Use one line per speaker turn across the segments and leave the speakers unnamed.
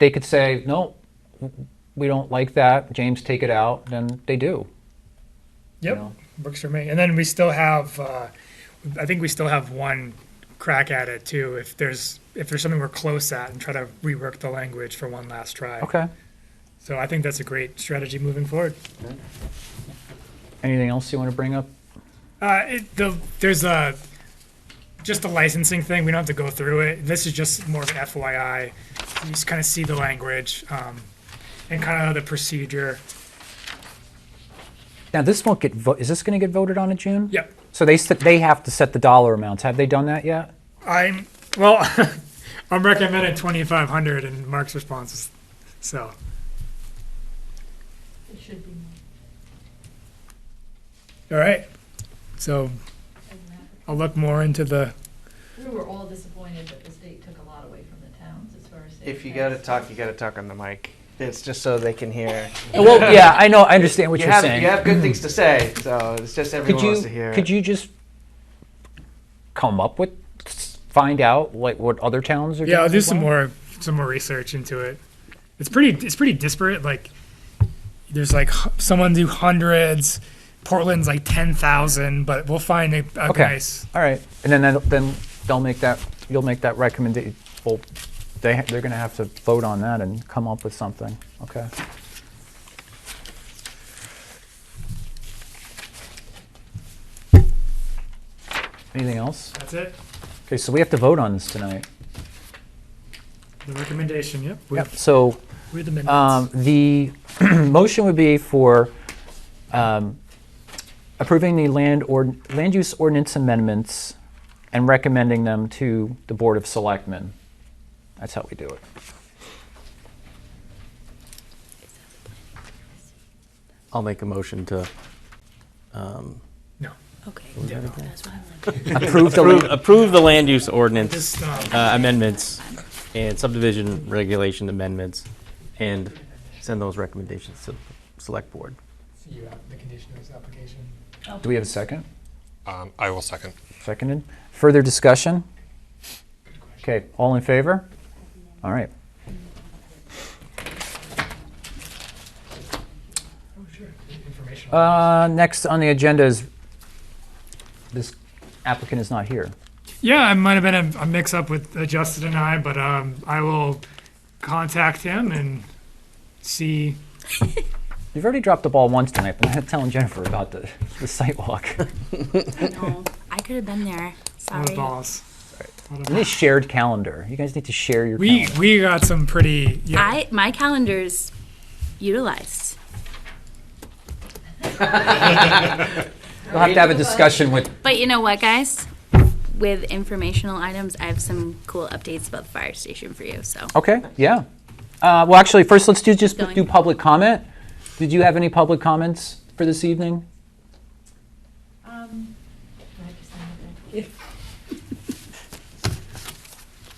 they could say, no, we don't like that, James, take it out, then they do.
Yep,
know?
works for me. And then we still have, I think we still have one crack at it too. If there's something we're close at, and try to rework the language for one last try.
Okay.
So I think that's a great strategy moving forward.
Anything else you want to bring up?
There's just a licensing thing. We don't have to go through it. This is just more of an FYI. You just kind of see the language and kind of the procedure.
Now, this won't get is this going to get voted on in June?
Yep.
So they have to set the dollar amounts. Have they done that yet?
I'm recommending 2,500, and Mark's response is so.
It should be
All right. So I'll look more into the.
We were all disappointed that the state took a lot away from the towns as far as.
If you gotta talk, you gotta talk on the mic. It's just so they can hear.
Well, yeah, I know. I understand what you're saying.
You have good things to say, so it's just everyone wants to hear.
Could you just find out like what other towns are doing?
Yeah, I'll do
as
some
well?
more research into it. It's pretty disparate. Like there's like someone do hundreds. Portland's like 10,000, but we'll find a
Okay.
nice.
All right, and then they'll make that. You'll make that recommendation. Well, they're going to have to vote on that and come up with something. Okay. Anything else?
That's it.
Okay, so we have to vote on this tonight.
The recommendation. Yep.
Yep. So
With the minutes.
the motion would be for approving the land use ordinance amendments and recommending them to the Board of Selectmen. That's how we do it.
I'll make a motion to
No.
Okay, that's what I'm like.
approve the land use ordinance
Just
amendments and subdivision regulation amendments, and send those recommendations to the select board.
you have the conditionals application.
Do we have a second?
I will second.
Seconded. Further discussion? Okay, all in favor? All right.
Oh, sure. Information.
Next on the agenda is this applicant is not here.
Yeah, it might have been a mix-up with Justin and I, but I will contact him and see.
You've already dropped the ball once tonight, but I'm not telling Jennifer about the site walk.
No, I could have been there.
What
Sorry.
a boss.
You need a shared calendar. You guys need to share your
We
calendar.
we got some pretty. Yeah.
My calendar's utilized.
We'll have to have a discussion with.
But you know what, guys? With informational items, I have some cool updates about the fire station for you. So
Okay, yeah. Well, actually, first let's do
Going.
public comment. Did you have any public comments for this evening?
Do I have to stand up there?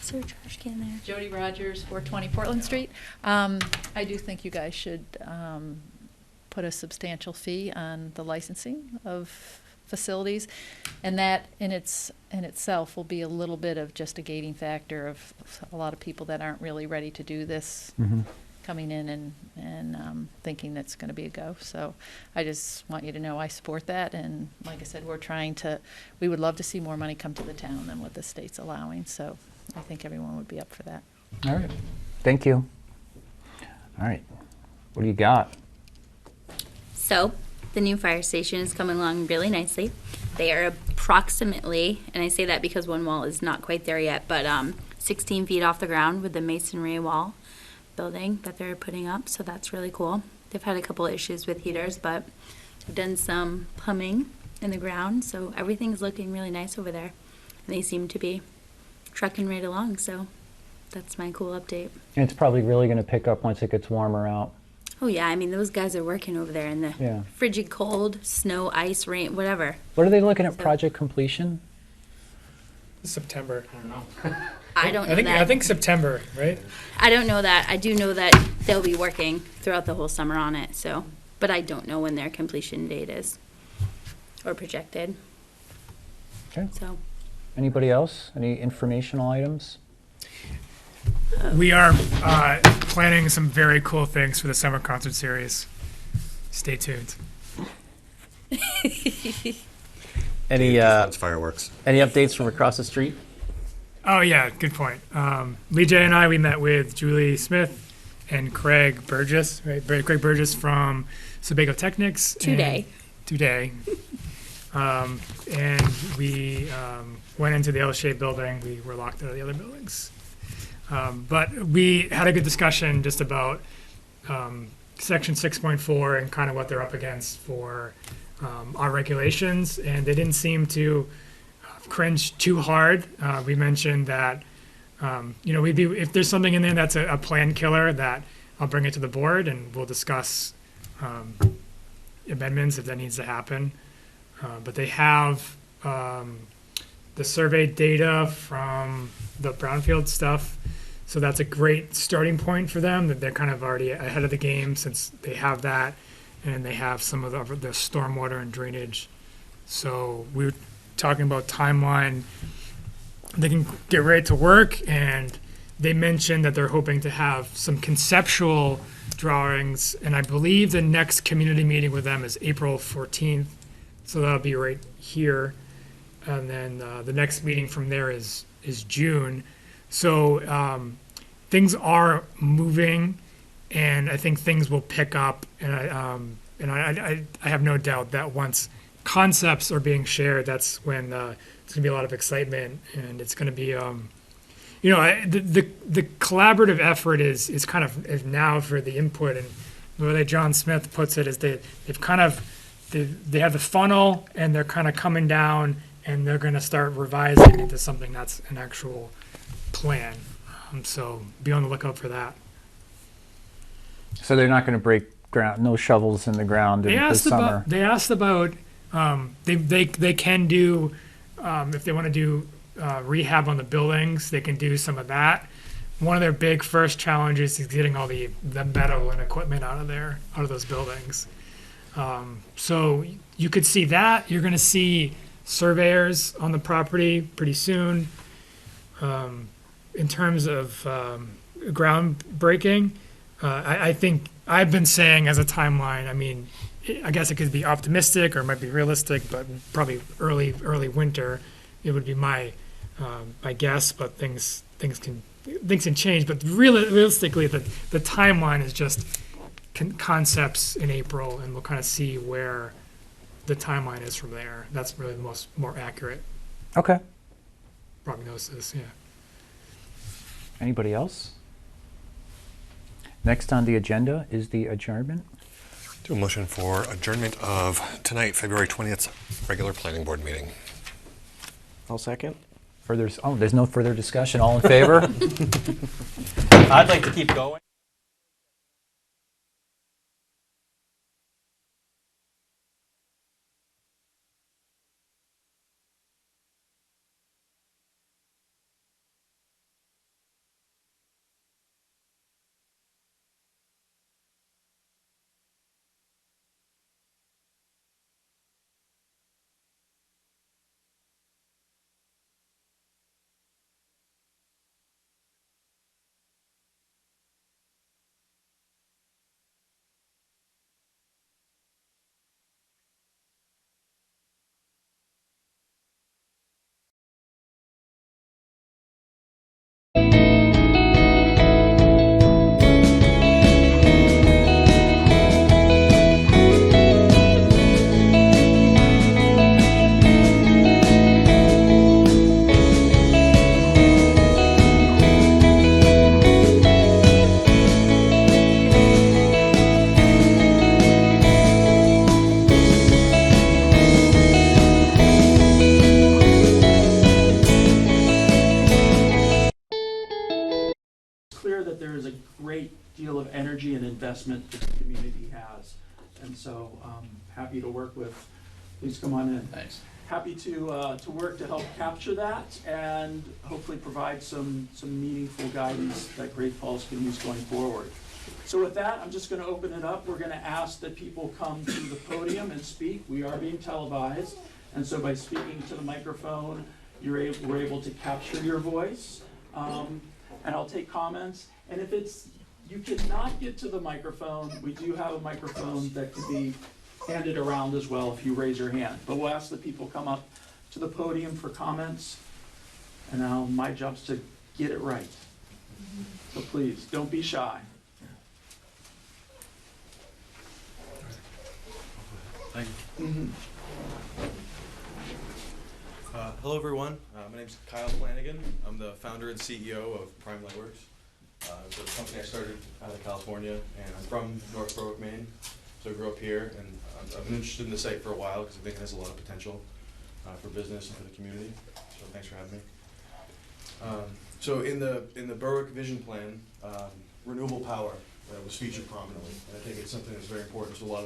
is there a trash can there?
Jody Rogers, 420 Portland Street. I do think you guys should put a substantial fee on the licensing of facilities, and that in itself will be a little bit of just a gating factor of a lot of people that aren't really ready to do this coming in and thinking that's going to be a go. So I just want you to know I support that, and like I said, we would love to see more money come to the town than what the state's allowing, so I think everyone would be up for that.
All right. Thank you. All right. What do you got?
So, the new fire station is coming along really nicely. They are approximately, and I say that because one wall is not quite there yet, but 16 feet off the ground with the masonry wall building that they're putting up, so that's really cool. They've had a couple issues with heaters, but they've done some plumbing in the ground, so everything's looking really nice over there. And they seem to be trucking right along, so that's my cool update.
And it's probably really going to pick up once it gets warmer out.
Oh yeah, I mean, those guys are working over there in the
Yeah.
frigid cold, snow, ice, rain, whatever.
What are they looking at project completion?
September.
I don't know that.
I think September, right?
I don't know that. I do know that they'll be working throughout the whole summer on it, so, but I don't know when their completion date is or projected.
Okay.
So,
Anybody else? Any informational items?
We are planning some very cool things for the summer concert series. Stay tuned.
Any
It's fireworks.
any updates from across the street?
Oh yeah, good point. Lee J and I, we met with Julie Smith and Craig Burgess, right? Craig Burgess from Sebago Technics.
Today.
Today. And we went into the L-shaped building. We were locked out of the other buildings. But we had a good discussion just about Section 6.4 and kind of what they're up against for our regulations. And they didn't seem to cringe too hard. We mentioned that, we'd be, if there's something in there that's a plan killer, that I'll bring it to the board and we'll discuss amendments if that needs to happen. But they have the survey data from the brownfield stuff. So that's a great starting point for them, that they're kind of already ahead of the game since they have that, and they have some of the stormwater and drainage. So we were talking about timeline. They can get ready to work, and they mentioned that they're hoping to have some conceptual drawings, and I believe the next community meeting with them is April 14th. So that'll be right here. And then the next meeting from there is June. So things are moving, and I think things will pick up. And I have no doubt that once concepts are being shared, that's when there's going to be a lot of excitement, and it's going to be, the collaborative effort is kind of is now for the input. And the way that John Smith puts it is they've kind of they have the funnel, and they're kind of coming down, and they're going to start revising into something that's an actual plan. So be on the lookout for that.
So they're not going to break ground, no shovels in the ground
They
in the
asked
summer.
about. They asked about. They can do if they want to do rehab on the buildings. They can do some of that. One of their big first challenges is getting all the metal and equipment out of those buildings. So you could see that. You're going to see surveyors on the property pretty soon. In terms of groundbreaking, I think I've been saying as a timeline, I mean, I guess it could be optimistic or it might be realistic, but probably early winter, it would be my guess, but things can change. But realistically, the timeline is just concepts in April, and we'll kind of see where the timeline is from there. That's really the more accurate
Okay.
prognosis. Yeah.
Anybody else? Next on the agenda is the adjournment.
Do a motion for adjournment of tonight, February 20th, regular planning board meeting.
I'll second.
There's no further discussion. All in favor?
I'd like to keep going.
Clear that there is a great deal of energy and investment this community has, and so happy to work with. Please come on in.
Thanks.
Happy to work to help capture that and hopefully provide some meaningful guidance that Great Falls can use going forward. So with that, I'm just going to open it up. We're going to ask that people come to the podium and speak. We are being televised, and so by speaking to the microphone, we're able to capture your voice. And I'll take comments. And if it's you cannot get to the microphone, we do have a microphone that can be handed around as well if you raise your hand. But we'll ask the people come up to the podium for comments. And now my job's to get it right. So please, don't be shy.
Thank you. Hello, everyone. My name's Kyle Flanagan. I'm the founder and CEO of Prime Lightworks. It's a company I started out of California, and I'm from North Berwick, Maine. So I grew up here, and I've been interested in the site for a while because I think it has a lot of potential for business and for the community. So thanks for having me. So in the Berwick Vision Plan, renewable power was featured prominently, and I think it's something that's very important to a lot of